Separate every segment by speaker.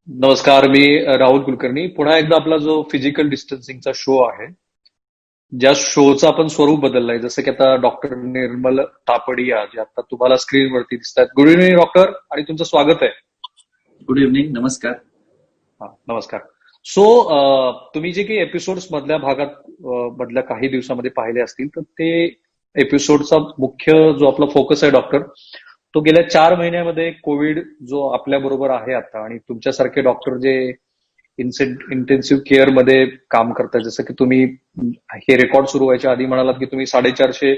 Speaker 1: नमस्कार. मी राहुल कुलकर्णी. पुन्हा एकदा आपला जो फिजिकल डिस्टन्सिंगचा शो आहे, ज्या शोचं आपण स्वरूप बदललंय, जसं की आता डॉक्टर निर्मल तापडिया जे आता तुम्हाला स्क्रीनवरती दिसतात. गुड इव्हनिंग डॉक्टर, आणि तुमचं स्वागत आहे.
Speaker 2: Good evening. नमस्कार.
Speaker 1: हा, नमस्कार. सो तुम्ही जे काही एपिसोड्स मधल्या भागात मधल्या काही दिवसामध्ये पाहिले असतील, तर ते एपिसोडचा मुख्य जो आपला फोकस आहे डॉक्टर, तो गेल्या 4 महिन्यामध्ये कोविड जो आपल्या बरोबर आहे आता, आणि तुमच्यासारखे डॉक्टर जे इंटेन्सिव्ह केअर मध्ये काम करतात, जसं की तुम्ही हे रेकॉर्ड सुरू व्हायच्या आधी म्हणालात की तुम्ही 450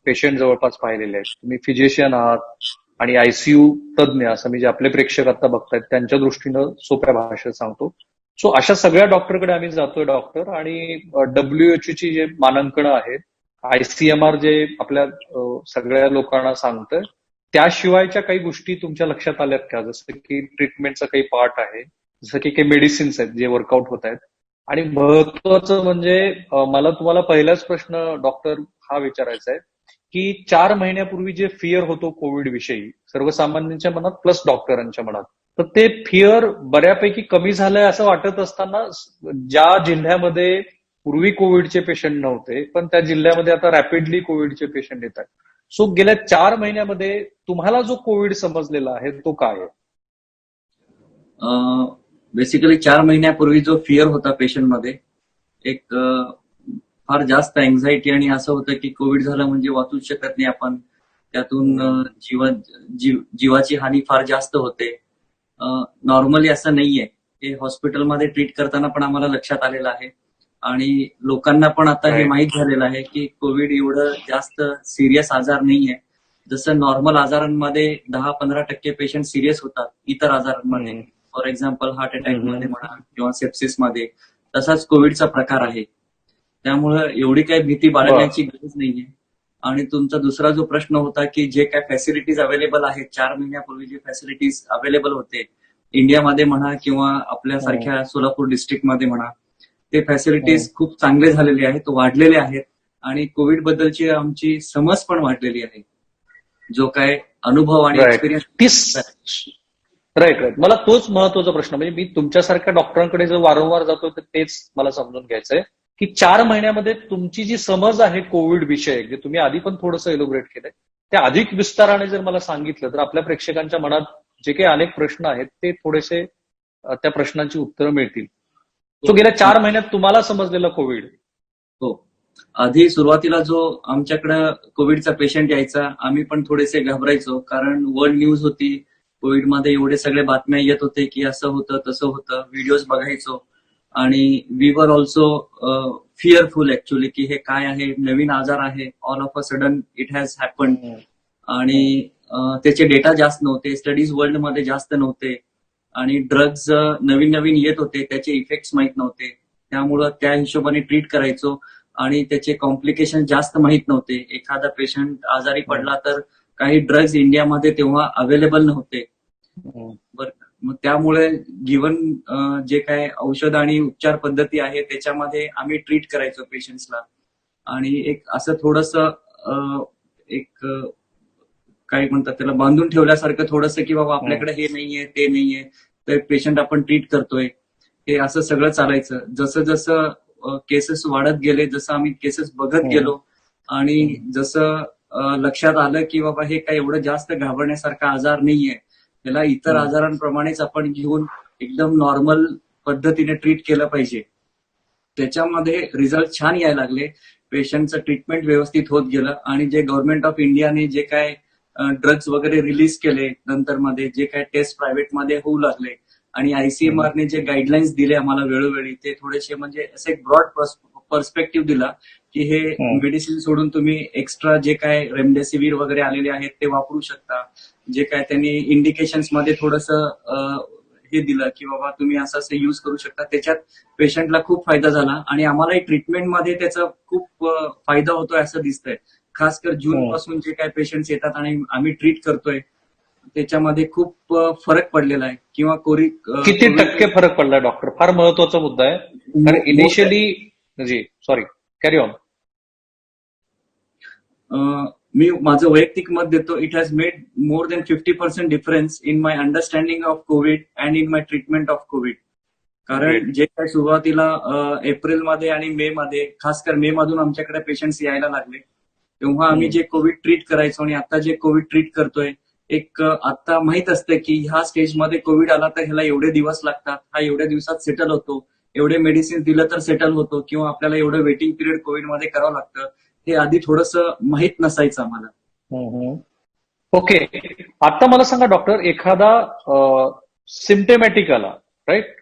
Speaker 1: पेशंट जवळपास पाहिलेले आहेत. तुम्ही फिजिशियन आहात आणि आयसीयू तज्ज्ञ, असं मी जे आपले प्रेक्षक आता बघतायत त्यांच्या दृष्टीनं सोप्या भाषेत सांगतो. सो अशा सगळ्या डॉक्टरकडे आम्ही जातोय डॉक्टर, आणि WHO ची जे मानांकनं आहेत, ICMR जे आपल्या सगळ्या लोकांना सांगतंय, त्याशिवायच्या काही गोष्टी तुमच्या लक्षात आल्यात का? जसं की ट्रीटमेंटचा काही पार्ट आहे, जसं की काही मेडिसिन्स आहेत जे वर्कआउट होत आहेत. आणि महत्वाचं म्हणजे मला तुम्हाला पहिलाच प्रश्न डॉक्टर हा विचारायचा आहे की 4 महिन्यापूर्वी जे फिअर होतो कोविड विषयी सर्वसामान्यांच्या मनात प्लस डॉक्टरांच्या मनात, तर ते फिअर बऱ्यापैकी कमी झालंय असं वाटत असताना, ज्या जिल्ह्यामध्ये पूर्वी कोविडचे पेशंट नव्हते पण त्या जिल्ह्यामध्ये आता रॅपिडली कोविडचे पेशंट येत आहेत. सो गेल्या 4 महिन्यामध्ये तुम्हाला जो कोविड समजलेला आहे तो काय आहे?
Speaker 2: बेसिकली 4 महिन्यापूर्वी जो फिअर होता पेशंटमध्ये, एक फार जास्त अँझायटी, आणि असं होतं की कोविड झालं म्हणजे वाचूच शकत नाही आपण, त्यातून जीवाची हानी फार जास्त होते. नॉर्मली असं नाहीये. हे हॉस्पिटलमध्ये ट्रीट करताना पण आम्हाला लक्षात आलेलं आहे, आणि लोकांना पण आता हे माहीत झालेलं आहे की कोविड एवढं जास्त सिरियस आजार नाहीये. जसं नॉर्मल आजारांमध्ये 10-15% पेशंट सिरियस होतात इतर आजारांमध्ये, फॉर एक्झाम्पल हार्ट अटॅक मध्ये म्हणा किंवा सेप्सिसमध्ये, तसाच कोविडचा प्रकार आहे. त्यामुळं एवढी काही भीती बाळगण्याची गरज नाहीये. आणि तुमचा दुसरा जो प्रश्न होता की जे काय फॅसिलिटीज अवेलेबल आहेत, 4 महिन्यापूर्वी जे फॅसिलिटीज अवेलेबल होते इंडियामध्ये म्हणा किंवा आपल्यासारख्या सोलापूर डिस्ट्रिक्टमध्ये म्हणा, ते फॅसिलिटीज खूप चांगले झालेले आहेत, वाढलेले आहेत, आणि कोविड बद्दलची आमची समज पण वाढलेली आहे. जो काय अनुभव आणि एक्सपिरियन्स.
Speaker 1: Right right. मला तोच महत्वाचा प्रश्न, म्हणजे मी तुमच्यासारख्या डॉक्टरांकडे जर वारंवार जातो तर तेच मला समजून घ्यायचंय की 4 महिन्यामध्ये तुमची जी समज आहे कोविड विषयक, जे तुम्ही आधी पण थोडंसं एलोबरेट केलंय, त्या अधिक विस्ताराने जर मला सांगितलं तर आपल्या प्रेक्षकांच्या मनात जे काही अनेक प्रश्न आहेत ते थोडेसे त्या प्रश्नांची उत्तरं मिळतील. सो गेल्या 4 महिन्यात तुम्हाला समजलेला कोविड.
Speaker 2: हो. आधी सुरुवातीला जो आमच्याकडं कोविडचा पेशंट यायचा, आम्ही पण थोडेसे घाबरायचो, कारण वर्ल्ड न्यूज होती. कोविडमध्ये एवढे सगळे बातम्या येत होते की असं होतं तसं होतं, व्हिडिओज बघायचो, आणि we were also fearful actually की हे काय आहे, नवीन आजार आहे, all of a sudden it has happen. आणि त्याचे डेटा जास्त नव्हते, स्टडीज वर्ल्डमध्ये जास्त नव्हते, आणि ड्रग्ज नवीन नवीन येत होते, त्याचे इफेक्ट्स माहीत नव्हते. त्यामुळं त्या हिशोबाने ट्रीट करायचो, आणि त्याचे कॉम्प्लिकेशन जास्त माहीत नव्हते. एखादा पेशंट आजारी पडला तर काही ड्रग्ज इंडियामध्ये तेव्हा अवेलेबल नव्हते. बरं, मग त्यामुळे गिवन जे काय औषध आणि उपचार पद्धती आहे त्याच्यामध्ये आम्ही ट्रीट करायचो पेशंट्सला. आणि एक असं थोडंसं एक काय म्हणतात त्याला, बांधून ठेवल्यासारखं थोडंसं, की बाबा आपल्याकडे हे नाहीये ते नाहीये, तर पेशंट आपण ट्रीट करतोय, हे असं सगळं चालायचं. जसं जसं केसेस वाढत गेले, जसं आम्ही केसेस बघत गेलो, आणि जसं लक्षात आलं की बाबा हे काही एवढं जास्त घाबरण्यासारखा आजार नाहीये, त्याला इतर आजारांप्रमाणेच आपण घेऊन एकदम नॉर्मल पद्धतीने ट्रीट केलं पाहिजे, त्याच्यामध्ये रिझल्ट छान यायला लागले. पेशंटचं ट्रीटमेंट व्यवस्थित होत गेलं, आणि जे गव्हर्नमेंट ऑफ इंडियाने जे काय ड्रग्ज वगैरे रिलीज केले, नंतर मध्ये जे काय टेस्ट प्रायव्हेटमध्ये होऊ लागले, आणि ICMRने जे गाईडलाईन्स दिले आम्हाला वेळोवेळी, ते थोडेसे म्हणजे असं एक ब्रॉड पर्स्पेक्टिव्ह दिला की हे मेडिसिन सोडून तुम्ही एक्स्ट्रा जे काय रेमडेसिवीर वगैरे आलेले आहेत ते वापरू शकता. जे काय त्यांनी इंडिकेशन्स मध्ये थोडंसं हे दिलं की बाबा तुम्ही असं असं युज करू शकता. त्याच्यात पेशंटला खूप फायदा झाला, आणि आम्हालाही ट्रीटमेंटमध्ये त्याचा खूप फायदा होतोय असं दिसतंय. खास कर जून पासून जे काय पेशंट्स येतात आणि आम्ही ट्रीट करतोय, त्याच्यामध्ये खूप फरक पडलेला आहे. किंवा
Speaker 1: किती टक्के फरक पडला डॉक्टर? फार महत्वाचा मुद्दा आहे, कारण इनिशियली जी सॉरी कॅरी ऑन.
Speaker 2: मी माझं वैयक्तिक मत देतो, it has made more than 50% difference in my understanding of COVID and in my treatment of COVID. कारण जे काय सुरुवातीला एप्रिलमध्ये आणि मे मध्ये, खासकर मे मधून आमच्याकडे पेशंट्स यायला लागले, तेव्हा आम्ही जे कोविड ट्रीट करायचो आणि आता जे कोविड ट्रीट करतोय, एक आता माहित असतं की ह्या स्टेजमध्ये कोविड आला तर ह्याला एवढे दिवस लागतात, हा एवढ्या दिवसात सेटल होतो, एवढे मेडिसिन दिलं तर सेटल होतो, किंवा आपल्याला एवढं वेटिंग पिरियड कोविडमध्ये करावं लागतं, हे आधी थोडंसं माहित नसायचं आम्हाला.
Speaker 1: ओके, आता मला सांगा डॉक्टर, एखादा सिम्टमॅटिक आला, राईट?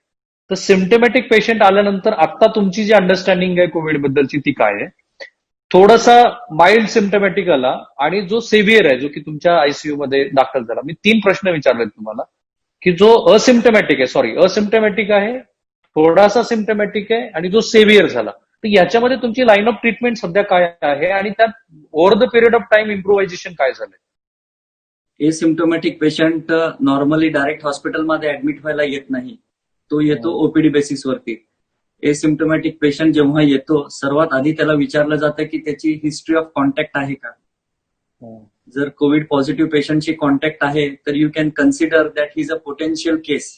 Speaker 1: तर सिम्टमॅटिक पेशंट आल्यानंतर आता तुमची जी अंडरस्टँडिंग आहे कोविड बद्दलची ती काय आहे? थोडासा माइल्ड सिम्टमॅटिक आला आणि जो सेव्हिअर आहे, जो की तुमच्या आयसीयू मध्ये दाखल झाला. मी 3 प्रश्न विचारले तुम्हाला, की जो असिम्टमॅटिक आहे, थोडासा सिम्टमॅटिक आहे आणि जो सेव्हिअर झाला, तर याच्यामध्ये तुमची लाईन ऑफ ट्रीटमेंट सध्या काय आहे आणि त्यात over the period of time improvisation काय झालंय?
Speaker 2: एसिम्टोमॅटिक पेशंट नॉर्मली डायरेक्ट हॉस्पिटलमध्ये ऍडमिट व्हायला येत नाही, तो येतो ओपीडी बेसिसवरती. एसिम्टोमॅटिक पेशंट जेव्हा येतो, सर्वात आधी त्याला विचारलं जातं की त्याची हिस्ट्री ऑफ कॉन्टॅक्ट आहे का. जर कोविड पॉझिटिव्ह पेशंटची कॉन्टॅक्ट आहे तर you can consider that he is a potential case.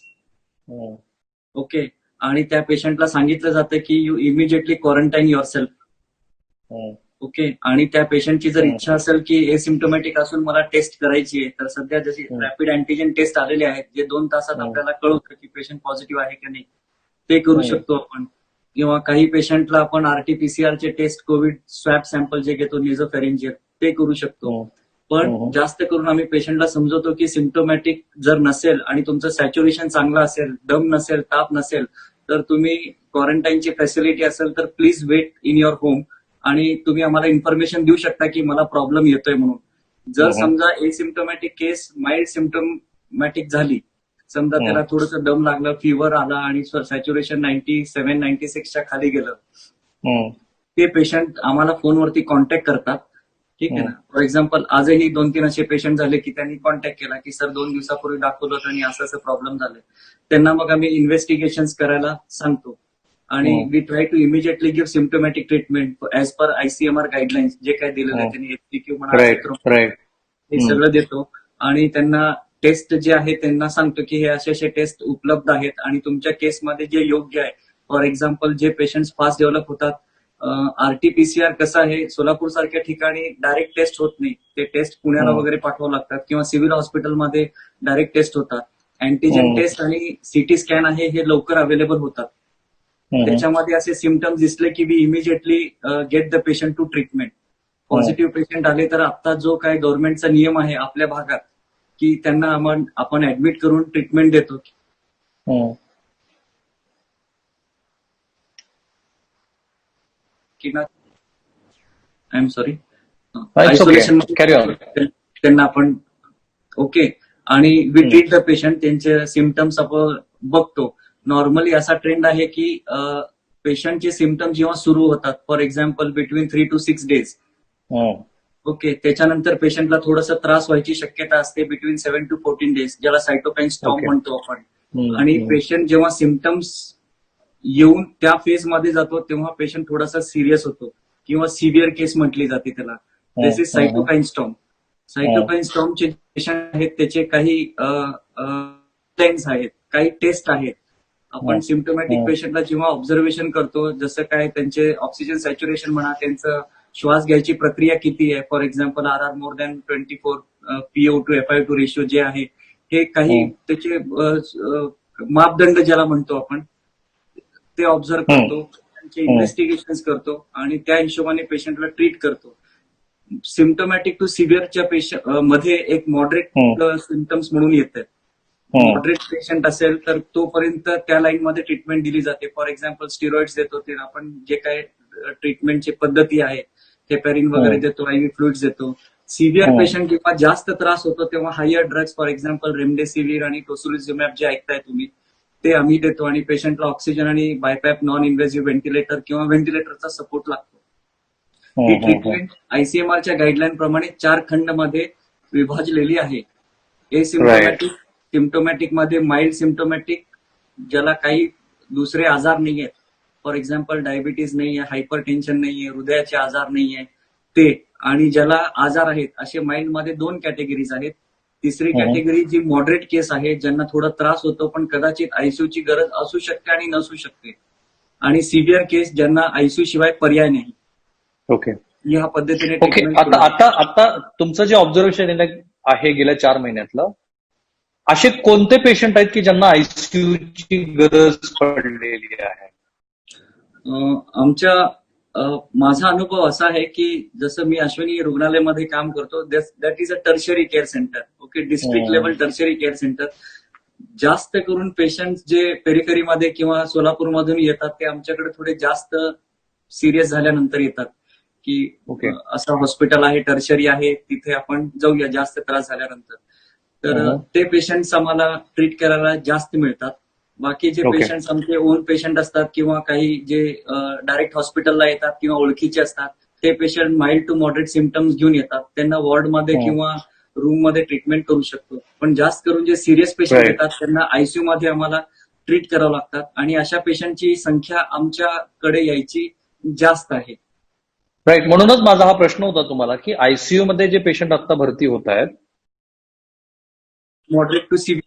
Speaker 2: Okay, आणि त्या पेशंटला सांगितलं जातं की you immediately quarantine your self. Okay, आणि त्या पेशंटची जर इच्छा असेल की एसिम्टोमॅटिक असून मला टेस्ट करायची आहे, तर सध्या जशी रॅपिड अँटीजेन टेस्ट आलेले आहेत, जे 2 तासात आपल्याला कळवतं की पेशंट पॉझिटिव्ह आहे की नाही, ते करू शकतो आपण. किंवा काही पेशंटला आपण आरटीपीसीआरचे टेस्ट, कोविड स्वॅब सॅम्पल जे घेतो नेझोफेरिंजियल, ते करू शकतो. पण जास्त करून आम्ही पेशंटला समजवतो की सिम्टोमॅटिक जर नसेल आणि तुमचं सॅच्युरेशन चांगलं असेल, दम नसेल, ताप नसेल, तर तुम्ही क्वारंटाईनची फॅसिलिटी असेल तर please wait in your home आणि तुम्ही आम्हाला इन्फॉर्मेशन देऊ शकता की मला प्रॉब्लेम येतोय म्हणून. जर समजा एसिम्टोमॅटिक केस माइल्ड सिम्टोमॅटिक झाली, समजा त्याला थोडंसं दम लागलं, फिवर आला आणि सॅच्युरेशन 97-96च्या खाली गेलं, ते पेशंट आम्हाला फोनवरती कॉन्टॅक्ट करतात. ठीक आहे ना. फॉर एक्झाम्पल आजही 2-3 असे पेशंट झाले की त्यांनी कॉन्टॅक्ट केला की सर 2 दिवसापूर्वी दाखवलं होतं आणि असं असं प्रॉब्लेम झालं. त्यांना मग आम्ही इन्व्हेस्टिगेशन करायला सांगतो आणि we try to immediately give symptomatic treatment as per ICMR guidelines, जे काय दिलेलं आहे त्यांनी, एचपीक्यू म्हणा, हे सगळं देतो. आणि त्यांना टेस्ट जे आहे त्यांना सांगतो की हे असे असे टेस्ट उपलब्ध आहेत आणि तुमच्या केसमध्ये जे योग्य आहे. फॉर एक्झाम्पल जे पेशंट्स फास्ट डेव्हलप होतात, आरटीपीसीआर कसं आहे, सोलापूर सारख्या ठिकाणी डायरेक्ट टेस्ट होत नाही, ते टेस्ट पुण्याला वगैरे पाठवावं लागतात किंवा सिव्हिल हॉस्पिटलमध्ये डायरेक्ट टेस्ट होतात. अँटीजेन टेस्ट आणि सीटी स्कॅन आहे हे लवकर अवेलेबल होतात. त्याच्यामध्ये असे सिम्टम्स दिसले की we immediately get the patient to treatment. Positive patient आले तर आता जो काय गव्हर्नमेंटचा नियम आहे आपल्या भागात की त्यांना आपण ऍडमिट करून ट्रीटमेंट देतो. की ना, आय एम सॉरी, आयसोलेशन त्यांना आपण ओके, आणि वी ट्रीट द पेशंट, त्यांचे सिम्टम्स आपण बघतो. नॉर्मली असा ट्रेंड आहे की पेशंटचे सिम्टम्स जेव्हा सुरू होतात, for example between 3 to 6 days, okay, त्याच्यानंतर पेशंटला थोडंसं त्रास व्हायची शक्यता असते बिटवीन 7 to 14 days, ज्याला सायटोकाईन स्टॉर्म म्हणतो आपण. आणि पेशंट जेव्हा सिम्टम्स येऊन त्या फेजमध्ये जातो तेव्हा पेशंट थोडासा सिरियस होतो किंवा सिव्हिअर केस म्हटली जाते त्याला. दिस is cytokine storm. Cytokine स्टॉर्मचे patient आहेत त्याचे काही लाईन्स आहेत, काही टेस्ट आहेत. आपण सिम्टोमॅटिक पेशंटला जेव्हा ऑब्झर्वेशन करतो, जसं काय त्यांचे ऑक्सिजन सॅच्युरेशन म्हणा, त्यांचं श्वास घ्यायची प्रक्रिया किती आहे, for example are more than 24, PO2 FiO2 ratio जे आहे, हे काही त्याचे मापदंड ज्याला म्हणतो आपण, ते ऑब्झर्व करतो, त्यांचे इन्व्हेस्टिगेशन करतो आणि त्या हिशोबाने पेशंटला ट्रीट करतो. सिम्टोमॅटिक टू सिव्हिअरच्या पेशंट मध्ये एक मॉडरेट सिम्टम्स म्हणून येतात. मॉडरेट पेशंट असेल तर तोपर्यंत त्या लाईनमध्ये ट्रीटमेंट दिली जाते. फॉर एक्झाम्पल स्टिरॉइड्स देतो, ते आपण जे काय ट्रीटमेंटची पद्धती आहे, हेपॅरिन वगैरे देतो, आयव्ही फ्लुइड्स देतो. सिव्हिअर पेशंट जेव्हा जास्त त्रास होतो तेव्हा higher drugs, for example remdesivir आणि टोसिलिझुमॅब जे ऐकताय तुम्ही, ते आम्ही देतो आणि पेशंटला ऑक्सिजन आणि बायपॅप नॉन इन्व्हेसिव्ह व्हेंटिलेटर किंवा व्हेंटिलेटरचा सपोर्ट लागतो. ही ट्रीटमेंट आयसीएमआरच्या गाईडलाईन प्रमाणे 4 खंडमध्ये विभाजलेली आहे. एसिम्टोमॅटिक, सिम्टोमॅटिक मध्ये माइल्ड सिम्टोमॅटिक, ज्याला काही दुसरे आजार नाहीये, फॉर एक्झाम्पल डायबिटीज नाहीये, हायपर टेन्शन नाहीये, हृदयाचे आजार नाहीये, ते आणि ज्याला आजार आहेत असे माइंडमध्ये 2 कॅटेगरीज आहेत. तिसरी
Speaker 1: हम्म.
Speaker 2: कॅटेगरी जी मॉडरेट केस आहे, ज्यांना थोडा त्रास होतो पण कदाचित आयसीयूची गरज असू शकते आणि नसू शकते. आणि सिव्हिअर केस ज्यांना आयसीयू शिवाय पर्याय नाही.
Speaker 1: ओके
Speaker 2: ह्या पद्धतीने
Speaker 1: ओके.
Speaker 2: ट्रीटमेंट
Speaker 1: आता आता आता तुमचं जे ऑब्झर्वेशन आहे गेल्या 4 महिन्यातलं, असे कोणते पेशंट आहेत की ज्यांना आयसीयूची गरज पडलेली आहे?
Speaker 2: माझा अनुभव असा आहे की जसं मी अश्विनी रुग्णालयामध्ये काम करतो, that is a tertiary care centre. Okay, district level tertiary care centre. जास्त करून पेशंट जे पेरिफेरीमध्ये किंवा सोलापूरमधून येतात ते आमच्याकडे थोडे जास्त सिरियस झाल्यानंतर येतात की
Speaker 1: ओके.
Speaker 2: असं हॉस्पिटल आहे, टर्शरी आहे, तिथे आपण जाऊया जास्त त्रास झाल्यानंतर. तर ते पेशंट्स आम्हाला ट्रीट करायला जास्त मिळतात. बाकी जे
Speaker 1: ओके.
Speaker 2: पेशंट्स आमचे ओन पेशंट असतात किंवा काही जे डायरेक्ट हॉस्पिटलला येतात किंवा ओळखीचे असतात, ते patient mild to moderate symptoms घेऊन येतात. त्यांना वॉर्डमध्ये किंवा रूम मध्ये ट्रीटमेंट करू शकतो. पण जास्त करून जे सिरियस पेशंट
Speaker 1: Right.
Speaker 2: येतात त्यांना आयसीयू मध्ये आम्हाला ट्रीट करावं लागतात आणि अशा पेशंटची संख्या आमच्याकडे यायची जास्त आहे.
Speaker 1: राईट. म्हणूनच माझा हा प्रश्न होता तुम्हाला की आयसीयू मध्ये जे पेशंट आता भरती होत आहेत,
Speaker 2: मॉडरेट टू सिव्हिअर.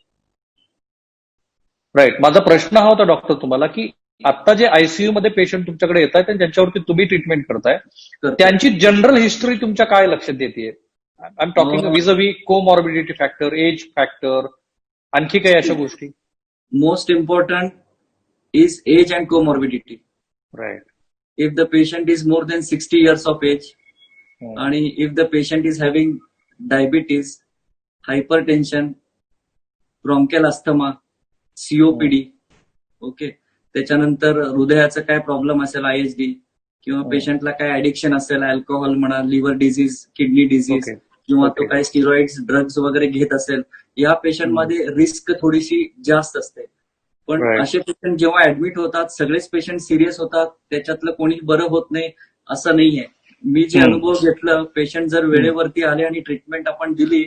Speaker 1: राईट, माझा प्रश्न हा होता डॉक्टर तुम्हाला की आता जे आयसीयू मध्ये पेशंट तुमच्याकडे येत आहेत आणि ज्यांच्यावरती तुम्ही ट्रीटमेंट करताय, त्यांची जनरल हिस्ट्री तुमच्या काय लक्षात येते? I am talking with a we comorbidity factor, age factor, आणखी काही अशा गोष्टी?
Speaker 2: Most important is age and comorbidity.
Speaker 1: Right.
Speaker 2: If the patient is more than 60 years of age, आणि if the patient is having diabetes, hypertension, bronchial asthma, COPD, okay, त्याच्यानंतर हृदयाचा काय problem असेल, IHD, किंवा पेशंटला काय ऍडिक्शन असेल, अल्कोहोल म्हणा, लिव्हर डिझीज, किडनी डिझीज, किंवा तो काय स्टिरॉइड्स ड्रग्ज वगैरे घेत असेल, या पेशंटमध्ये रिस्क थोडीशी जास्त असते. पण असे पेशंट जेव्हा ऍडमिट होतात, सगळेच पेशंट सिरियस होतात, त्याच्यातलं कोणी बरं होत नाही असं नाहीये. मी जे अनुभव घेतलं, पेशंट जर वेळेवरती आले आणि ट्रीटमेंट आपण दिली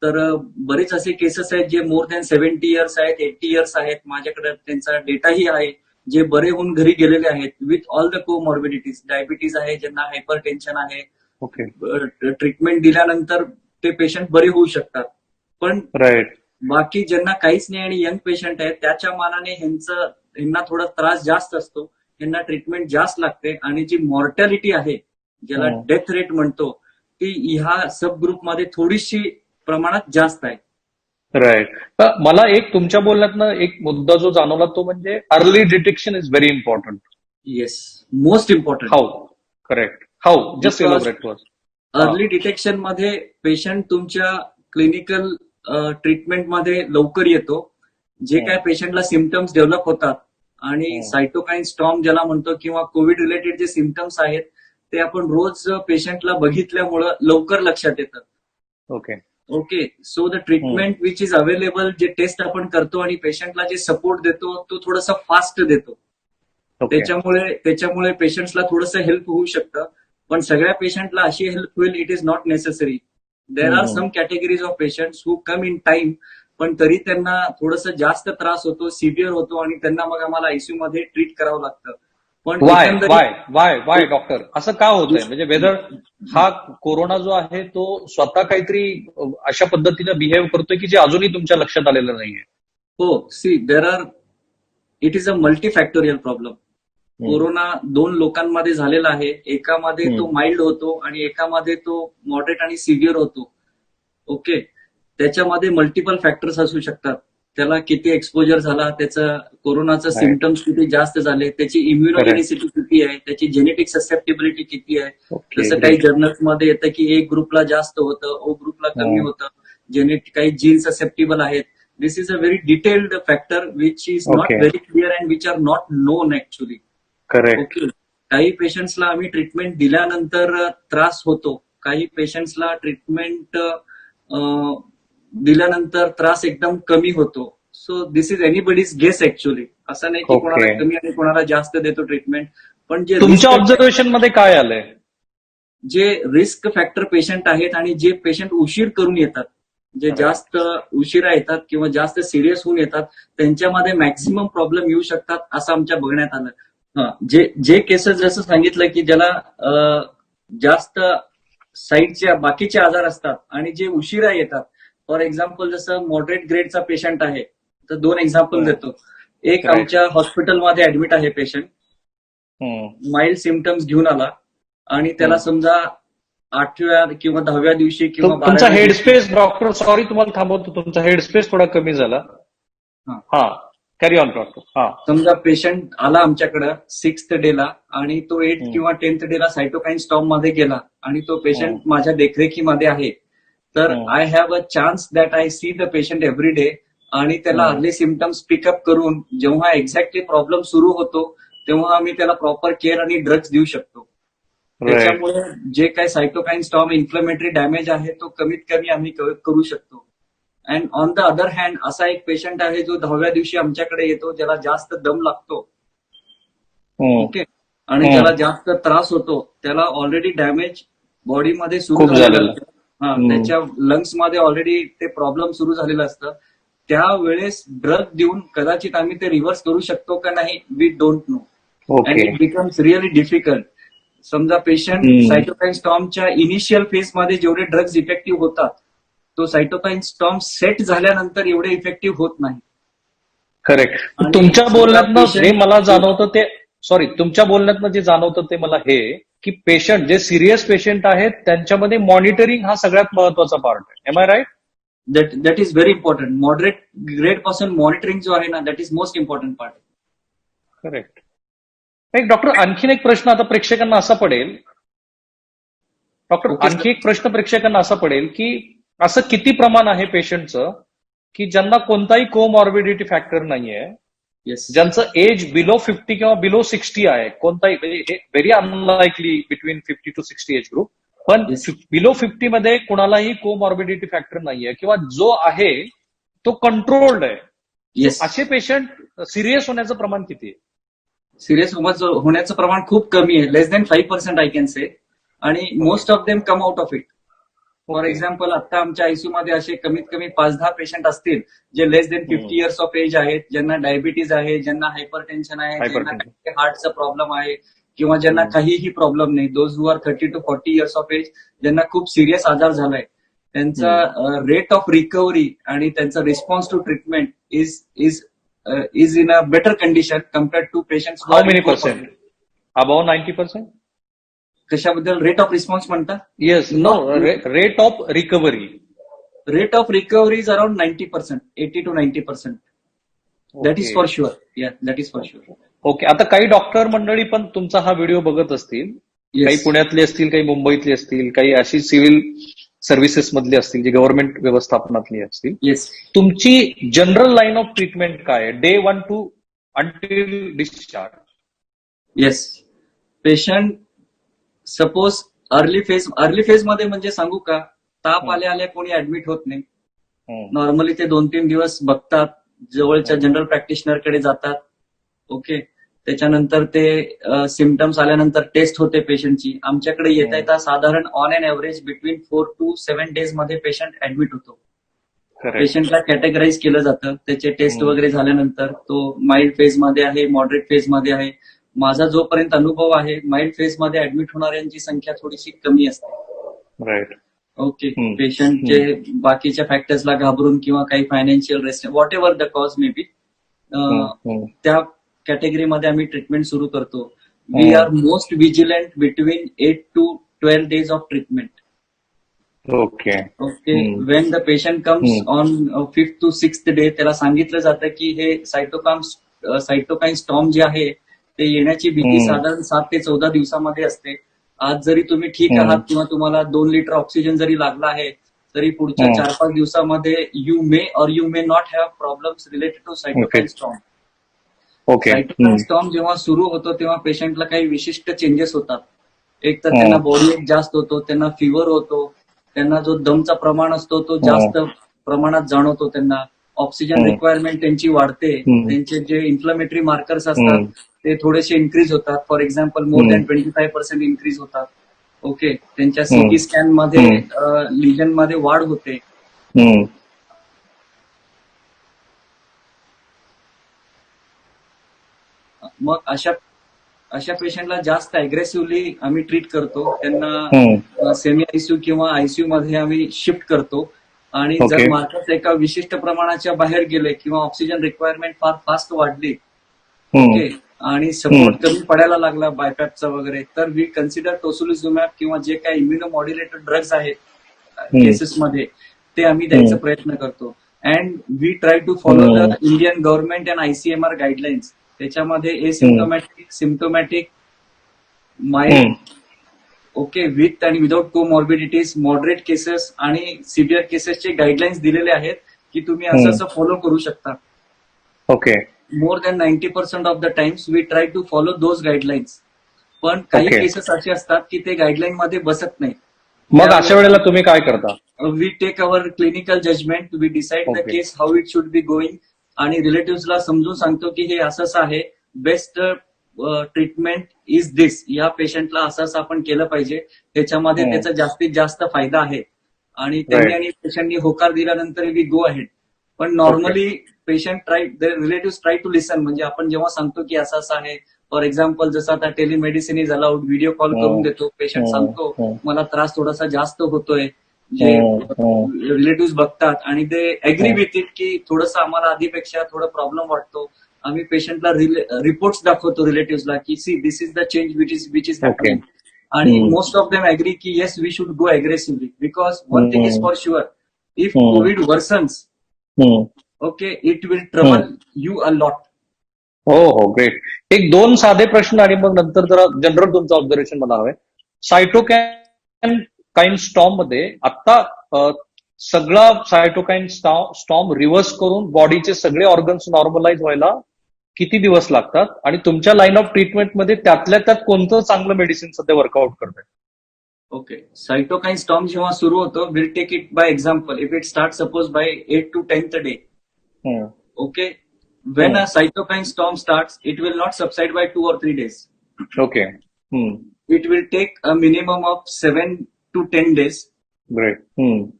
Speaker 2: तर बरेच असे केसेस आहेत जे मोर दॅन 70 इयर्स आहेत, 80 इयर्स आहेत, माझ्याकडे त्यांचा डेटाही आहे, जे बरे होऊन घरी गेलेले आहेत with all the comorbidities. Diabetes आहे, ज्यांना हायपर टेन्शन आहे, ट्रीटमेंट दिल्यानंतर ते पेशंट बरे होऊ शकतात. पण बाकी ज्यांना काहीच नाही आणि यंग पेशंट आहेत, त्याच्या मानाने ह्यांना थोडा त्रास जास्त असतो, ह्यांना ट्रीटमेंट जास्त लागते आणि जी मॉर्टॅलिटी आहे, ज्याला डेथ रेट म्हणतो, ती ह्या सब ग्रुपमध्ये थोडीशी प्रमाणात जास्त आहे.
Speaker 1: राईट. मला एक तुमच्या बोलण्यातनं एक मुद्दा जो जाणवला तो म्हणजे early detection is very important.
Speaker 2: Yes, most important.
Speaker 1: How? Correct. How? Just elaborate to us.
Speaker 2: Early detection मध्ये पेशंट तुमच्या क्लिनिकल ट्रीटमेंटमध्ये लवकर येतो. जे काय पेशंटला सिम्पटम्स डेव्हलप होतात आणि सायटोकाईन स्टॉर्म ज्याला म्हणतो किंवा कोविड रिलेटेड जे सिम्पटम्स आहेत ते आपण रोज पेशंटला बघितल्यामुळं लवकर लक्षात येतं. Okay, so the treatment which is available, जे टेस्ट आपण करतो आणि पेशंटला जे सपोर्ट देतो तो थोडासा फास्ट देतो. त्याच्यामुळे पेशंट्सला थोडंसं हेल्प होऊ शकतं. पण सगळ्या पेशंटला अशी हेल्प होईल it is not necessary. There are some categories of patients who come in time, पण तरी त्यांना थोडंसं जास्त त्रास होतो, सिव्हिअर होतो आणि त्यांना मग आम्हाला आयसीयू मध्ये ट्रीट करावं लागतं. पण
Speaker 1: वाय डॉक्टर असं का होतंय? म्हणजे वेदर हा कोरोना जो आहे तो स्वतः काहीतरी अशा पद्धतीनं बिहेव्ह करतोय की जे अजूनही तुमच्या लक्षात आलेलं नाहीये?
Speaker 2: हो, see it is a multifactorial problem. Corona 2 लोकांमध्ये झालेला आहे. एकामध्ये तो माइल्ड होतो आणि एकामध्ये तो मॉडरेट आणि सिव्हिअर होतो. ओके, त्याच्यामध्ये मल्टिपल फॅक्टर्स असू शकतात. त्याला किती एक्सपोजर झाला, त्याचं कोरोनाचं सिम्पटम्स किती जास्त झाले, त्याची इम्युनोजेनिसिटी किती आहे, त्याची जेनेटिक ससेप्टिबिलिटी किती आहे. जसं काही जर्नल्समध्ये येतं की ए ग्रुपला जास्त होतं, ओ ग्रुपला कमी होतं, जेनेटिक काही जीन ससेप्टिबल आहेत. This is a very detailed factor which is not very clear and which are not known actually. Okay, काही पेशंट्सला आम्ही ट्रीटमेंट दिल्यानंतर त्रास होतो, काही पेशंट्सला ट्रीटमेंट दिल्यानंतर त्रास एकदम कमी होतो. So this is anybody's guess actually. असं नाही की कोणाला कमी आणि कोणाला जास्त देतो ट्रीटमेंट. पण जे
Speaker 1: तुमच्या ऑब्झर्वेशन मध्ये काय आलंय,
Speaker 2: जे रिस्क फॅक्टर पेशंट आहेत आणि जे पेशंट उशीर करून येतात, जे जास्त उशिरा येतात किंवा जास्त सिरियस होऊन येतात, त्यांच्यामध्ये मॅक्सिमम प्रॉब्लेम येऊ शकतात असं आमच्या बघण्यात आलं. जे केसेस जसं सांगितलं की ज्याला जास्त साईडच्या बाकीचे आजार असतात आणि जे उशिरा येतात. फॉर एक्झाम्पल जसं मॉडरेट ग्रेडचा पेशंट आहे, तर 2 एक्झाम्पल देतो. एक
Speaker 1: Right.
Speaker 2: आमच्या हॉस्पिटलमध्ये ऍडमिट आहे पेशंट, माइल्ड सिम्पटम्स घेऊन आला आणि त्याला समजा 8व्या किंवा 10व्या दिवशी किंवा
Speaker 1: तुमचा
Speaker 2: 12व्या दिवशी
Speaker 1: हेडस्पेस डॉक्टर, सॉरी तुम्हाला थांबवतो, तुमचा हेडस्पेस थोडा कमी झाला.
Speaker 2: हा.
Speaker 1: हा, कॅरी ऑन डॉक्टर. हा,
Speaker 2: समजा पेशंट आला आमच्याकडे 6th डेला आणि तो 8th किंवा 10th डेला सायटोकाईन स्टॉर्म मध्ये गेला आणि तो पेशंट माझ्या देखरेखीमध्ये आहे, तर I have a chance that I see the patient every day आणि त्याला अर्ली सिम्पटम्स पिकअप करून जेव्हा एक्झॅक्टली प्रॉब्लेम सुरू होतो तेव्हा आम्ही त्याला प्रॉपर केअर आणि ड्रग्ज देऊ शकतो. त्याच्यामुळे जे काही सायटोकाईन स्टॉर्म इन्फ्लेमेटरी डॅमेज आहे तो कमीत कमी आम्ही करू शकतो. And on the other hand असा एक पेशंट आहे जो 10व्या दिवशी आमच्याकडे येतो, ज्याला जास्त दम लागतो, ओके, आणि ज्याला जास्त त्रास होतो, त्याला ऑलरेडी डॅमेज बॉडीमध्ये सुरू
Speaker 1: खूप
Speaker 2: झालेलं
Speaker 1: झालेलं.
Speaker 2: असतं, त्याच्या लंग्स मध्ये ऑलरेडी ते प्रॉब्लेम सुरू झालेलं असतं. त्यावेळेस ड्रग देऊन कदाचित आम्ही ते रिव्हर्स करू शकतो का नाही, we don't know. And
Speaker 1: okay.
Speaker 2: It becomes really difficult. समजा पेशंट सायटोकाईन स्टॉर्मच्या इनिशियल फेज मध्ये जेवढे ड्रग्ज इफेक्टिव्ह होतात, तो सायटोकाईन स्टॉर्म सेट झाल्यानंतर एवढे इफेक्टिव्ह होत नाही.
Speaker 1: करेक्ट.
Speaker 2: आणि
Speaker 1: तुमच्या बोलण्यातनं
Speaker 2: patient-
Speaker 1: जे मला जाणवतं ते, सॉरी, तुमच्या बोलण्यातनं जे जाणवतं ते मला हे, की पेशंट जे सिरियस पेशंट आहेत त्यांच्यामध्ये मॉनिटरिंग हा सगळ्यात महत्वाचा पार्ट आहे. Am I right?
Speaker 2: That is very important. Moderate grade पासून मॉनिटरिंग जो आहे ना, that is most important part.
Speaker 1: Correct. एक डॉक्टर, आणखीन एक प्रश्न आता प्रेक्षकांना असा पडेल, डॉक्टर,
Speaker 2: Okay,
Speaker 1: आणखी एक प्रश्न प्रेक्षकांना असा पडेल की असं किती प्रमाण आहे पेशंटचं की ज्यांना कोणताही कोमॉर्बिडिटी फॅक्टर नाहीये,
Speaker 2: येस,
Speaker 1: ज्यांचं एज बिलो 50 किंवा बिलो 60 आहे, कोणताही, म्हणजे हे very unlikely between 50 to 60 age group, पण
Speaker 2: Yes.
Speaker 1: बिलो 50 मध्ये कोणालाही कोमॉर्बिडिटी फॅक्टर नाहीये किंवा जो आहे तो कंट्रोल्ड आहे,
Speaker 2: येस.
Speaker 1: असे पेशंट सिरियस होण्याचं प्रमाण किती आहे?
Speaker 2: सिरियस होण्याचं प्रमाण खूप कमी आहे, लेस दॅन 5% आय कॅन से. आणि most of them come out of it. For example, आता आमच्या आयसीयू मध्ये असे कमीत कमी 5-10 पेशंट असतील जे less than 50 years of age आहेत, ज्यांना डायबिटीज आहे, ज्यांना हायपरटेन्शन आहे, ज्यांना हार्टचा प्रॉब्लेम आहे, किंवा ज्यांना काहीही प्रॉब्लेम नाही, those who are 30 to 40 years of age, ज्यांना खूप सिरियस आजार झालाय, त्यांचा रेट ऑफ रिकव्हरी आणि त्यांचा response to treatment is in a better condition compared to patients.
Speaker 1: How many percent? Above 90%?
Speaker 2: कशाबद्दल रेट ऑफ रिस्पॉन्स म्हणता?
Speaker 1: Yes, no, rate of recovery.
Speaker 2: Rate of recovery is around 90%, 80 to 90%. That is for sure. Yeah, that is for sure.
Speaker 1: Okay. आता काही doctor मंडळी पण तुमचा हा video बघत असतील, काही पुण्यातले असतील, काही मुंबईतले असतील, काही अशी सिव्हिल सर्व्हिसेस मधली असतील, जी गव्हर्नमेंट व्यवस्थापनातली असतील.
Speaker 2: येस.
Speaker 1: तुमची जनरल लाईन ऑफ ट्रीटमेंट काय आहे, day 1 to until discharge?
Speaker 2: Yes. Patient suppose early phase मध्ये म्हणजे सांगू का, ताप आल्या कोणी ऍडमिट होत नाही. नॉर्मली ते 2-3 दिवस बघतात, जवळच्या जनरल प्रॅक्टिशनरकडे जातात, ओके. त्याच्यानंतर ते सिम्पटम्स आल्यानंतर टेस्ट होते पेशंटची. आमच्याकडे येता येता साधारण on an average between 4 to 7 days मध्ये पेशंट ऍडमिट होतो. पेशंटला कॅटेगराईज केलं जातं, त्याचे टेस्ट वगैरे झाल्यानंतर तो माइल्ड फेज मध्ये आहे, मॉडरेट फेज मध्ये आहे. माझा जोपर्यंत अनुभव आहे, माइल्ड फेज मध्ये ऍडमिट होणाऱ्यांची संख्या थोडीशी कमी असते.
Speaker 1: राईट.
Speaker 2: ओके. पेशंट जे बाकीच्या फॅक्टर्सला घाबरून किंवा काही financial rest, whatever the cause may be, त्या कॅटेगरीमध्ये आम्ही ट्रीटमेंट सुरू करतो. We are most vigilant between 8 to 12 days of treatment.
Speaker 1: Okay.
Speaker 2: When the patient comes on 5th to 6th day, त्याला सांगितलं जातं की हे सायटोकाईन स्टॉर्म जे आहे ते येण्याची भीती साधारण 7 ते 14 दिवसामध्ये असते. आज जरी तुम्ही ठीक आहात किंवा तुम्हाला 2 लिटर ऑक्सिजन जरी लागला आहे, तरी पुढच्या 4-5 दिवसामध्ये you may or you may not have problems related to cytokine storm. Cytokine storm जेव्हा सुरू होतो तेव्हा पेशंटला काही विशिष्ट चेंजेस होतात. एक तर त्यांना बॉडी एक जास्त होतो, त्यांना फिवर होतो, त्यांना जो दमचा प्रमाण असतो तो जास्त प्रमाणात जाणवतो, त्यांना ऑक्सिजन रिक्वायरमेंट त्यांची वाढते, त्यांचे जे इन्फ्लमेटरी मार्कर्स असतात ते थोडेसे इन्क्रीज होतात. For example more than 25% increase होतात. ओके. त्यांच्या सीटी स्कॅन मध्ये लिजन मध्ये वाढ होते. मग अशा अशा पेशंटला जास्त अग्रेसिव्हली आम्ही ट्रीट करतो. त्यांना सेमी आयसीयू किंवा आयसीयू मध्ये आम्ही शिफ्ट करतो. आणि जर
Speaker 1: Okay.
Speaker 2: मार्कर्स एका विशिष्ट प्रमाणाच्या बाहेर गेले किंवा ऑक्सिजन रिक्वायरमेंट फार फास्ट वाढली,
Speaker 1: हम्म.
Speaker 2: ओके, आणि सपोर्ट कमी पडायला लागला बायपॅपचा वगैरे, तर वी कन्सिडर टोसिलिझुमॅब किंवा जे काही इम्युनोमॉड्युलेटेड ड्रग्ज आहेत केसेसमध्ये ते आम्ही द्यायचा प्रयत्न करतो. And we try to follow the Indian government and ICMR guidelines. त्याच्यामध्ये asymptomatic, symptomatic, mild, okay, with आणि विदाउट कोमॉर्बिडिटीज, मॉडरेट केसेस आणि सिव्हिअर केसेसचे गाईडलाईन्स दिलेले आहेत की तुम्ही असं असं फॉलो करू शकता.
Speaker 1: Okay.
Speaker 2: More than 90% of the times we try to follow those guidelines. पण काही
Speaker 1: Okay.
Speaker 2: केसेस असे असतात की ते गाईडलाईन मध्ये बसत नाही.
Speaker 1: मग अशा वेळेला तुम्ही काय करता?
Speaker 2: We take our clinical judgement, we decide the
Speaker 1: Okay.
Speaker 2: Case how it should be going, आणि रिलेटिव्हला समजून सांगतो की हे असं असं आहे, बेस्ट ट्रीटमेंट इज दिस, या पेशंटला असं असं आपण केलं पाहिजे, त्याच्यामध्ये त्याचा जास्तीत जास्त फायदा आहे. आणि त्यांनी आणि पेशंटनी होकार दिल्यानंतर वी गो अहेड. पण normally patient try, the relative try to listen. म्हणजे आपण जेव्हा सांगतो की असं असं आहे, फॉर एक्झाम्पल जसं आता telemedicine is allowed, video call करून देतो, पेशंट सांगतो मला त्रास थोडासा जास्त होतोय, जे रिलेटिव्ह बघतात आणि ते अग्री विथ इट की थोडंसं आम्हाला आधीपेक्षा थोडं प्रॉब्लेम वाटतो. आम्ही पेशंटला रिपोर्ट्स दाखवतो रिलेटिव्हला की see this is the change which is happening. आणि मोस्ट ऑफ देम अग्री की yes we should go aggressively, because one thing is for sure, if COVID worsens, okay, it will trouble you a lot.
Speaker 1: हो हो, great. एक दोन साधे प्रश्न आणि मग नंतर जरा जनरल तुमचं ऑब्झर्वेशन मला हवंय. सायटोकाईन स्टॉर्म मध्ये आता सगळा सायटोकाईन स्टॉर्म रिव्हर्स करून बॉडीचे सगळे ऑर्गन्स नॉर्मलाइज व्हायला किती दिवस लागतात, आणि तुमच्या लाईन ऑफ ट्रीटमेंटमध्ये त्यातल्या त्यात कोणतं चांगलं मेडिसिन सध्या वर्कआउट करतंय?
Speaker 2: ओके, सायटोकाईन स्टॉर्म जेव्हा सुरू होतो, will take it by example, if it start suppose by 8 to 10th day, okay, when a cytokine storm starts, it will not subside by 2 or 3 days.
Speaker 1: Okay.
Speaker 2: It will take a minimum of 7 to 10 days
Speaker 1: great.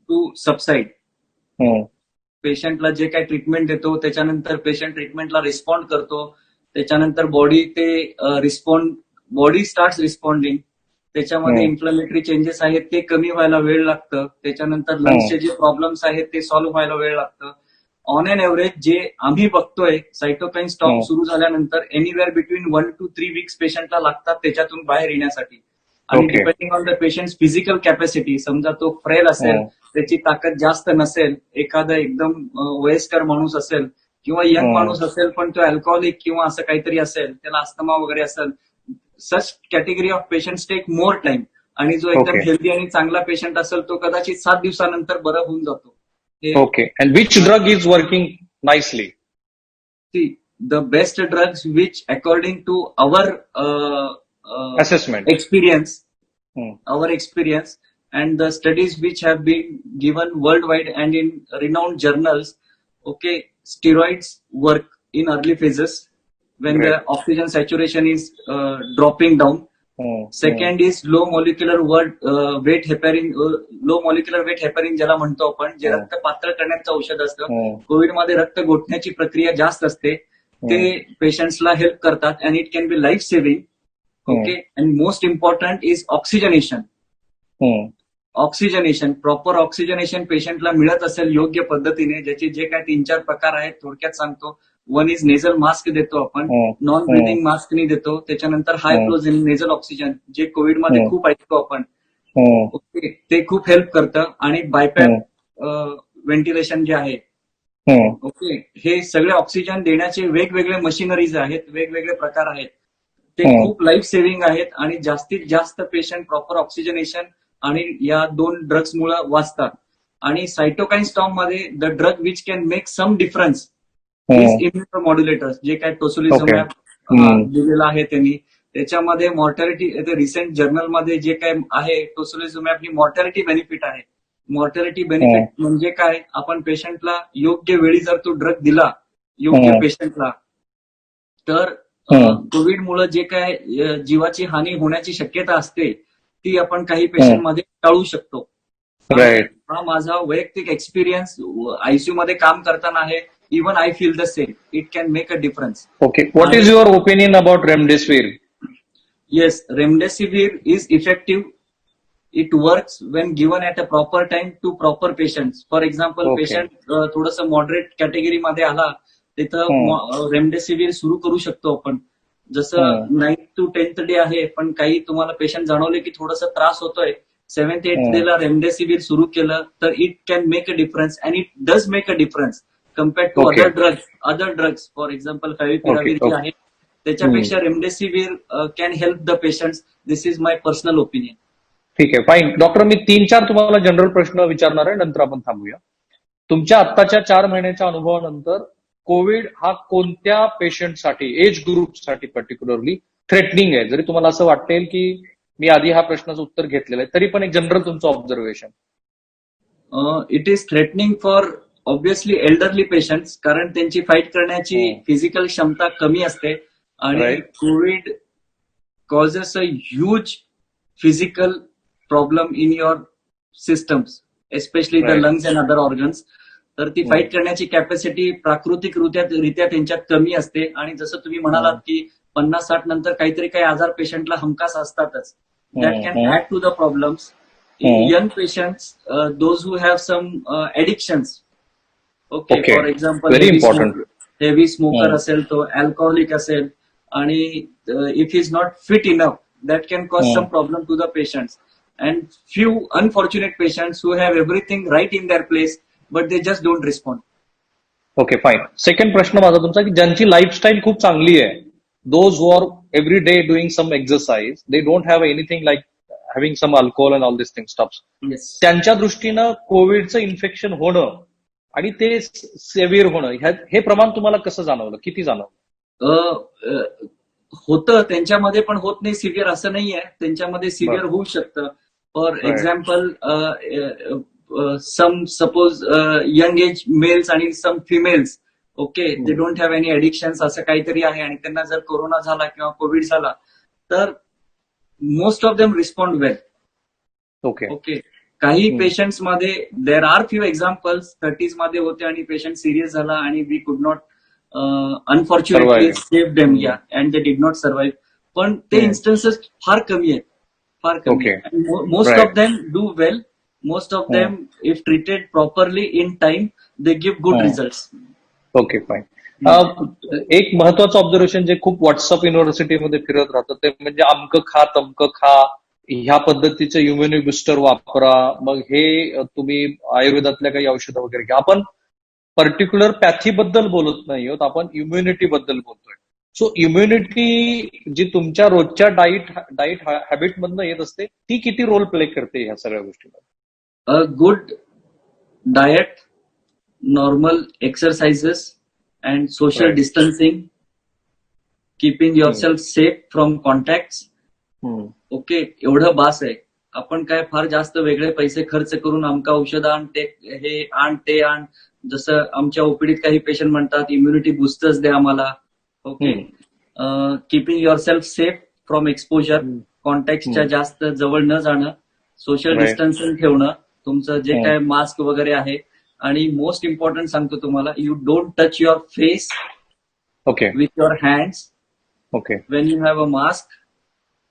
Speaker 2: to subside. पेशंटला जे काही treatment देतो त्याच्यानंतर patient ट्रीटमेंटला respond करतो, त्याच्यानंतर body starts responding, त्याच्यामध्ये inflammatory changes आहेत ते कमी व्हायला वेळ लागतं, त्याच्यानंतर लंग्सचे जे प्रॉब्लेम्स आहेत ते सॉल्व्ह व्हायला वेळ लागतं. ऑन एन एव्हरेज जे आम्ही बघतोय, सायटोकाईन स्टॉर्म सुरू झाल्यानंतर एनिवेअर बिटवीन 1 to 3 weeks पेशंटला लागतात त्याच्यातून बाहेर येण्यासाठी. आणि
Speaker 1: Okay.
Speaker 2: Depending on the patient physical capacity, समजा तो फ्रेल असेल, त्याची ताकद जास्त नसेल, एखादा एकदम वयस्कर माणूस असेल किंवा यंग माणूस असेल पण तो अल्कोहोलिक किंवा असं काहीतरी असेल, त्याला अस्थमा वगैरे असेल, such category of patients take more time. आणि जो एकदम
Speaker 1: Okay.
Speaker 2: हेल्दी आणि चांगला पेशंट असेल तो कदाचित 7 दिवसानंतर बरं होऊन जातो.
Speaker 1: Okay. And which drug is working nicely?
Speaker 2: See, the best drugs which according to our
Speaker 1: assessment.
Speaker 2: experience and the studies which have been given worldwide and in renowned journals, okay, steroids work in early phases when the
Speaker 1: Right.
Speaker 2: oxygen saturation is dropping down. Second is low molecular weight heparin ज्याला म्हणतो आपण, जे रक्त पातळ करण्याचं औषध असतं. कोविडमध्ये रक्त गोठण्याची प्रक्रिया जास्त असते, ते पेशंट्सला हेल्प करतात and it can be life saving. Okay, and most important is oxygenation. Proper oxygenation पेशंटला मिळत असेल योग्य पद्धतीने, ज्याचे जे काय 3-4 प्रकार आहेत थोडक्यात सांगतो. वन इज नेझल मास्क देतो आपण, नॉन ब्रिदिंग मास्क नाही देतो. त्याच्यानंतर हाय फ्लो नेझल ऑक्सिजन, जे कोविडमध्ये खूप ऐकतो आपण, ओके, ते खूप हेल्प करतं. आणि बायपॅप व्हेंटिलेशन जे आहे, ओके, हे सगळे ऑक्सिजन देण्याचे वेगवेगळे मशिनरीज आहेत, वेगवेगळे प्रकार आहेत, ते खूप लाईफ सेव्हिंग आहेत. आणि जास्तीत जास्त पेशंट प्रॉपर ऑक्सिजनेशन आणि या 2 ड्रग्समुळे वाचतात. आणि सायटोकाईन स्टॉर्म मध्ये the drug which can make some difference is immunomodulators, जे काय टोसिलिझुमॅब दिलेलं आहे त्यांनी. त्याच्यामध्ये मॉर्टॅलिटी, रिसेंट जर्नलमध्ये जे काय आहे, टोसिलिझुमॅब ही मॉर्टॅलिटी बेनिफिट आहे. मॉर्टॅलिटी बेनिफिट म्हणजे काय, आपण पेशंटला योग्य वेळी जर तो ड्रग दिला योग्य पेशंटला, तर कोविडमुळे जे काय जीवाची हानी होण्याची शक्यता असते ती आपण काही पेशंटमध्ये टाळू शकतो.
Speaker 1: राईट.
Speaker 2: हा माझा वैयक्तिक एक्सपिरियन्स आयसीयू मध्ये काम करताना आहे. Even I feel the same, it can make a difference.
Speaker 1: Okay. What is your opinion about remdesivir?
Speaker 2: Yes, remdesivir is effective. It works when given at a proper time to proper patients. For example,
Speaker 1: Okay.
Speaker 2: Patient थोडंसं moderate category मध्ये आला, तिथं remdesivir सुरू करू शकतो आपण. जसं 9th to 10th day आहे, पण काही तुम्हाला पेशंट जाणवले की थोडंसं त्रास होतोय, 7th 8th डे ला रेमडेसिवीर सुरू केलं तर it can make a difference, and it does make a difference compared to
Speaker 1: Okay.
Speaker 2: Other drugs. For example favipiravir जे आहे त्याच्यापेक्षा remdesivir can help the patients. This is my personal opinion.
Speaker 1: ठीक आहे, fine. Doctor, मी 3-4 तुम्हाला general प्रश्न विचारणार आहे, नंतर आपण थांबूया. तुमच्या आत्ताच्या 4 महिन्याच्या अनुभवानंतर कोविड हा कोणत्या पेशंटसाठी, एज ग्रुपसाठी पर्टिक्युलरली थ्रेटनिंग आहे? जरी तुम्हाला असं वाटेल की मी आधी हा प्रश्नाचं उत्तर घेतलेलं आहे, तरी पण एक जनरल तुमचं observation.
Speaker 2: It is threatening for obviously elderly patients, कारण त्यांची फाईट करण्याची फिजिकल क्षमता कमी असते आणि
Speaker 1: Right.
Speaker 2: Covid causes a huge physical problem in your systems, especially the
Speaker 1: Right.
Speaker 2: Lungs and other organs. तर ती फाईट करण्याची कॅपॅसिटी प्राकृतिकरित्या त्यांच्यात कमी असते. आणि जसं तुम्ही म्हणालात की 50-60 नंतर काहीतरी काही आजार पेशंटला हमखास असतातच. That can add to the problems. In young patients, those who have some addictions, okay,
Speaker 1: Okay.
Speaker 2: for example,
Speaker 1: Very important.
Speaker 2: heavy smoker असेल तो, alcoholic असेल, आणि if he is not fit enough, that can cause some problem to the patients. And few unfortunate patients who have everything right in their place, but they just don't respond.
Speaker 1: Okay, fine. Second प्रश्न माझा तुमचा, की ज्यांची lifestyle खूप चांगली आहे, those who are every day doing some exercise, they don't have anything like having some alcohol and all this thing stuffs,
Speaker 2: Yes.
Speaker 1: त्यांच्या दृष्टीनं कोविडचं इन्फेक्शन होणं आणि ते सेव्हिअर होणं, हे प्रमाण तुम्हाला कसं जाणवलं, किती जाणवलं?
Speaker 2: होतं त्यांच्यामध्ये, पण होत नाही सिव्हिअर असं नाहीये. त्यांच्यामध्ये सिव्हिअर होऊ शकतं. For
Speaker 1: Right.
Speaker 2: Example, some suppose young age males आणि some females, okay, they don't have any addictions, असं काहीतरी आहे, आणि त्यांना जर कोरोना झाला किंवा कोविड झाला तर most of them respond well.
Speaker 1: Okay.
Speaker 2: Okay, काही पेशंट्स मध्ये there are few examples 30s मध्ये होते आणि पेशंट सिरियस झाला आणि वी कुड नॉट अनफॉर्च्युनेटली सेव्ह देम, या, and they did not survive. पण ते इन्स्टन्सेस फार कमी आहेत, फार कमी. Most
Speaker 1: Right.
Speaker 2: Of them do well. Most of them, if treated properly in time, they give good result.
Speaker 1: Okay, fine. एक महत्वाचं ऑब्झर्वेशन जे खूप व्हॉट्सअप युनिव्हर्सिटीमध्ये फिरत राहतं ते म्हणजे अमकं खा तमकं खा, ह्या पद्धतीचं इम्युनि बुस्टर वापरा, मग हे तुम्ही आयुर्वेदातल्या काही औषधं वगैरे घ्या. आपण पर्टिक्युलर पॅथीबद्दल बोलत नाही आहोत, आपण इम्युनिटी बद्दल बोलतोय. सो इम्युनिटी जी तुमच्या रोजच्या डाईट हॅबिट मधनं येत असते, ती किती रोल प्ले करते ह्या सगळ्या गोष्टीमध्ये?
Speaker 2: A good diet, normal exercises, and social
Speaker 1: Right.
Speaker 2: distancing, keeping yourself safe from contacts. Okay, एवढं बास आहे. आपण काय फार जास्त वेगळे पैसे खर्च करून आमका औषध आण, हे आण, ते आण. जसं आमच्या ओपीडीत काही पेशंट म्हणतात इम्युनिटी बुस्टर्स द्या आम्हाला. Okay, keeping yourself safe from exposure, कॉन्टॅक्टच्या जास्त जवळ न जाणं, सोशल
Speaker 1: Right.
Speaker 2: डिस्टन्सिंग ठेवणं, तुमचं जे काय मास्क वगैरे आहे. आणि मोस्ट इम्पॉर्टंट सांगतो तुम्हाला, you don't touch your face
Speaker 1: okay.
Speaker 2: With your hands
Speaker 1: okay.
Speaker 2: Wien you have a mask.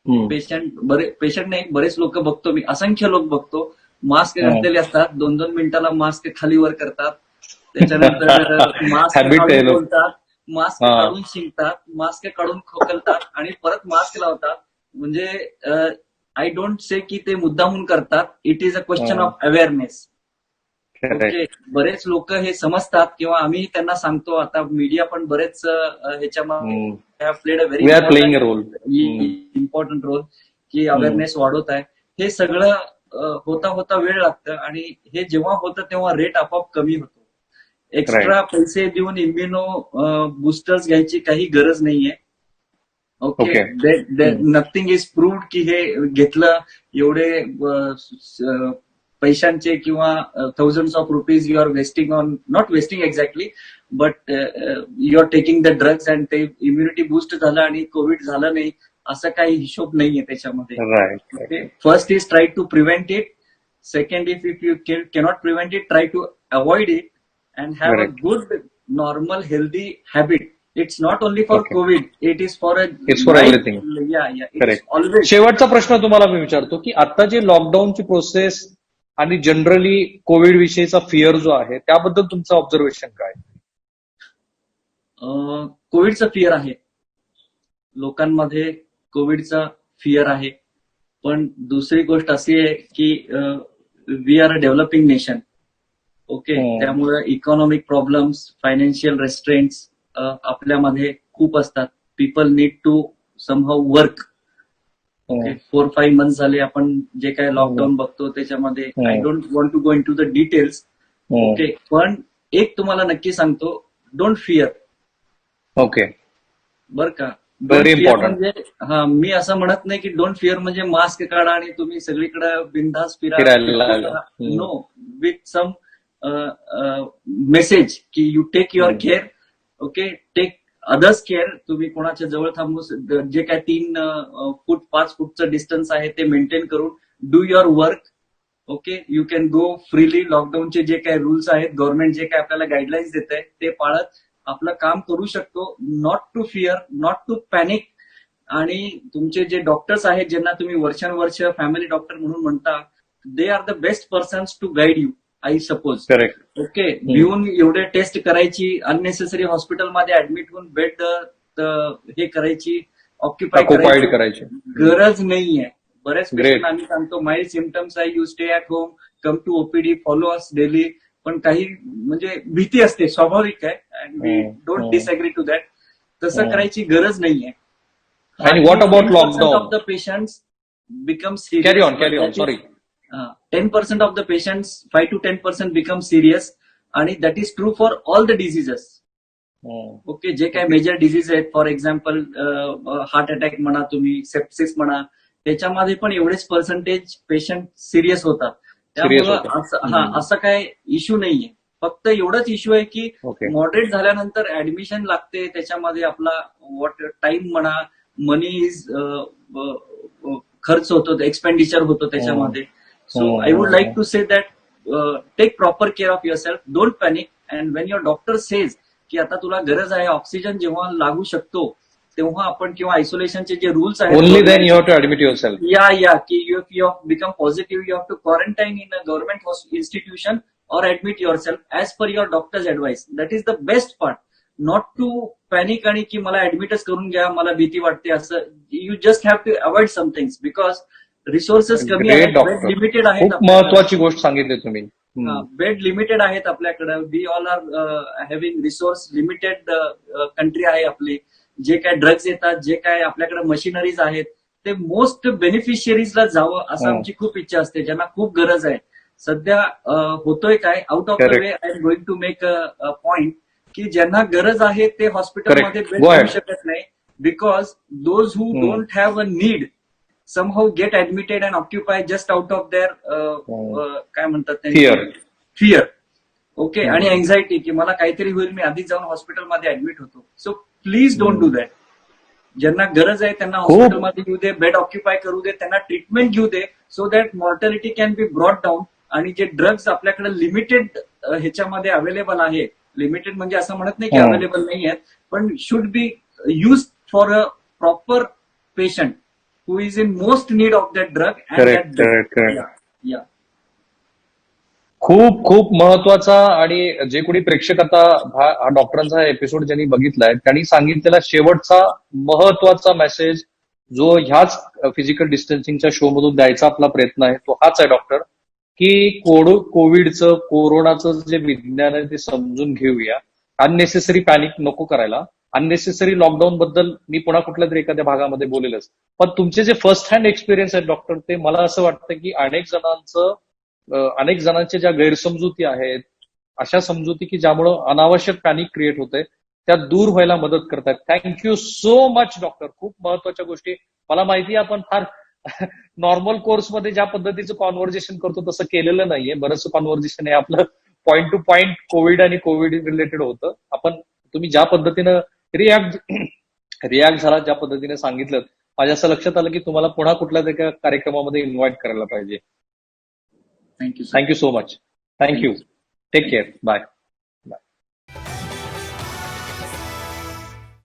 Speaker 2: Patient नाही, बरेच लोक बघतो मी, असंख्य लोक बघतो, मास्क घातलेले असतात, 2-2 मिनिटाला मास्क खाली वर करतात, त्याच्यानंतर मास्क काढून बोलतात, मास्क काढून शिंकतात, मास्क काढून खोकलतात आणि परत मास्क लावतात. म्हणजे आय डोंट से की ते मुद्दामून करतात. It is a question of awareness. Okay, बरेच लोक हे समजतात किंवा आम्ही त्यांना सांगतो. आता मीडिया पण बरेच ह्याच्यामध्ये played a very important role की अवेअरनेस वाढवत आहे. हे सगळं होता होता वेळ लागतं आणि हे जेव्हा होतं तेव्हा रेट आपोआप कमी होतो. एक्स्ट्रा पैसे देऊन इम्युनो बुस्टर्स घ्यायची काही गरज नाहीये. ओके, नथिंग इज प्रूव्ड की हे घेतलं एवढे पैशांचे किंवा thousands of rupees you are wasting on, not wasting exactly, but you are taking the drugs and ते इम्युनिटी बूस्ट झालं आणि कोविड झालं नाही असं काही हिशोब नाहीये त्याच्यामध्ये. First is try to prevent it. Second, if you cannot prevent it, try to avoid it and have a good normal healthy habit It's not only for
Speaker 1: Okay.
Speaker 2: COVID. It is for a
Speaker 1: It's for
Speaker 2: life.
Speaker 1: everything.
Speaker 2: Yeah. It's
Speaker 1: Correct.
Speaker 2: always.
Speaker 1: शेवटचा प्रश्न तुम्हाला मी विचारतो की आता जे लॉकडाऊनची process आणि generally Covid विषयीचा फिअर जो आहे त्याबद्दल तुमचं ऑब्झर्वेशन काय?
Speaker 2: कोविडचा फिअर आहे. लोकांमध्ये कोविडचा फिअर आहे. पण दुसरी गोष्ट अशी आहे की we are a developing nation. Okay, त्यामुळे इकॉनॉमिक प्रॉब्लेम्स, फायनान्शियल रेस्ट्रेंट्स आपल्यामध्ये खूप असतात. People need to somehow work. Okay, 4-5 months झाले आपण जे काय लॉकडाऊन बघतो त्याच्यामध्ये. I don't want to go into the details. Okay, पण एक तुम्हाला नक्की सांगतो, डोंट फिअर.
Speaker 1: ओके,
Speaker 2: बर का.
Speaker 1: Very important.
Speaker 2: म्हणजे मी असं म्हणत नाही की डोंट फिअर म्हणजे मास्क काढा आणि तुम्ही सगळीकडे बिनधास्त
Speaker 1: फिरायला.
Speaker 2: नो, विथ सम मेसेज की you take your care. Okay, take others care. तुम्ही कोणाच्या जवळ थांबू, जे काय 3 फूट 5 फूटचं डिस्टन्स आहे ते मेंटेन करून do your work. Okay, you can go freely. लॉकडाऊनचे जे काय रूल्स आहेत, गव्हर्नमेंट जे काय आपल्याला गाईडलाईन्स देत आहे ते पाळत आपलं काम करू शकतो. Not to fear, not to panic. आणि तुमचे जे डॉक्टर्स आहेत ज्यांना तुम्ही वर्षानुवर्ष फॅमिली डॉक्टर म्हणून म्हणता, they are the best persons to guide you, I suppose.
Speaker 1: Correct.
Speaker 2: Okay, भिवून एवढे टेस्ट करायची, अननेसेसरी हॉस्पिटलमध्ये ऍडमिट होऊन बेड हे करायची, ऑक्युपाय
Speaker 1: करायची
Speaker 2: गरज नाहीये. बरेच
Speaker 1: Great.
Speaker 2: पेशंट आम्ही सांगतो माइल्ड सिम्पटम्स आहे, you stay at home, come to OPD, follow us daily. पण काही म्हणजे भीती असते, स्वाभाविक आहे. And we don't disagree to that. तसं करायची गरज नाहीये.
Speaker 1: आणि what about lockdown?
Speaker 2: Of the patients become serious.
Speaker 1: Carry on, sorry.
Speaker 2: 10% of the patients, 5 to 10% become serious. आणि that is true for all the diseases. Okay, जे काय major disease आहेत, for example heart attack म्हणा, तुम्ही sepsis म्हणा, त्याच्यामध्ये पण एवढेच पर्सेंटेज पेशंट सिरियस होतात. त्यामुळं असं काय इश्यू नाहीये. फक्त एवढंच इश्यू आहे की मॉडरेट झाल्यानंतर ऍडमिशन लागते. त्याच्यामध्ये आपला टाइम म्हणा, मनी इज खर्च होतो, एक्सपेंडिचर होतो त्याच्यामध्ये. So I would like to say that take proper care of yourself, don't panic. And when your doctor says की आता तुला गरज आहे, ऑक्सिजन जेव्हा लागू शकतो तेव्हा आपण, किंवा आयसोलेशनचे जे रूल्स आहेत,
Speaker 1: only then you have to admit yourself.
Speaker 2: की if you have become positive, you have to quarantine in a government institution or admit yourself as per your doctor's advice. That is the best part. Not to panic आणि की मला ऍडमिटच करून घ्या, मला भीती वाटते असं. You just have to avoid some things because resources कमी आहेत, बेड लिमिटेड आहेत.
Speaker 1: खूप महत्वाची गोष्ट सांगितली तुम्ही.
Speaker 2: बेड लिमिटेड आहेत आपल्याकडे. We all are having resource limited country आहे आपली. जे काय ड्रग्ज येतात, जे काय आपल्याकडे मशिनरीज आहेत, ते मोस्ट बेनिफिशियरीजला जावं असं आमची खूप इच्छा असते, ज्यांना खूप गरज आहे. सध्या होतोय काय, out of the way I am going to make a point की ज्यांना गरज आहे ते हॉस्पिटलमध्ये बेड घेऊ शकत नाही. Because those who don't have a need somehow get admitted and occupy just out of there काय म्हणतात, फिअर. ओके, आणि अँझायटी की मला काहीतरी होईल, मी आधीच जाऊन हॉस्पिटलमध्ये ऍडमिट होतो. So please don't do that. ज्यांना गरज आहे त्यांना हॉस्पिटलमध्ये घेऊ दे, बेड ऑक्युपाय करू दे, त्यांना ट्रीटमेंट घेऊ दे, so that mortality can be brought down. आणि जे ड्रग्ज आपल्याकडे लिमिटेड ह्याच्यामध्ये अवेलेबल आहे, लिमिटेड म्हणजे असं म्हणत नाही की अवेलेबल नाही आहेत, पण should be use for a proper patient who is in most need of that drug. या
Speaker 1: खूप खूप महत्वाचा. आणि जे कोणी प्रेक्षक आता हा डॉक्टरांचा एपिसोड ज्यांनी बघितलाय त्यांनी सांगितलेला शेवटचा महत्वाचा मेसेज जो ह्याच फिजिकल डिस्टन्सिंगच्या शो मधून द्यायचा आपला प्रयत्न आहे तो हाच आहे डॉक्टर, की कोविडचं, कोरोनाचं जे विज्ञान आहे ते समजून घेऊया. अननेसेसरी पॅनिक नको करायला. अननेसेसरी लॉकडाऊन बद्दल मी पुन्हा कुठल्या तरी एखाद्या भागामध्ये बोलेलच. पण तुमचे जे फर्स्ट हँड एक्सपिरियन्स आहेत डॉक्टर, ते मला असं वाटतं की अनेक जणांच्या ज्या गैरसमजुती आहेत, अशा समजुती की ज्यामुळं अनावश्यक पॅनिक क्रिएट होते, त्या दूर व्हायला मदत करतात. Thank you so much doctor. खूप महत्वाच्या गोष्टी. मला माहिती आहे आपण फार नॉर्मल कोर्समध्ये ज्या पद्धतीचं कॉन्व्हर्जेशन करतो तसं केलेलं नाहीये. बरंचसं कॉन्व्हर्जेशन हे आपलं पॉइंट टू पॉइंट कोविड आणि कोविड रिलेटेड होतं. तुम्ही ज्या पद्धतीनं रिॲक्ट झाला, ज्या पद्धतीने सांगितलं, माझ्या असं लक्षात आलं की तुम्हाला पुन्हा कुठल्या तरी कार्यक्रमामध्ये इन्व्हाइट करायला पाहिजे.
Speaker 2: Thank you
Speaker 1: so much. Thank you. Take care. Bye.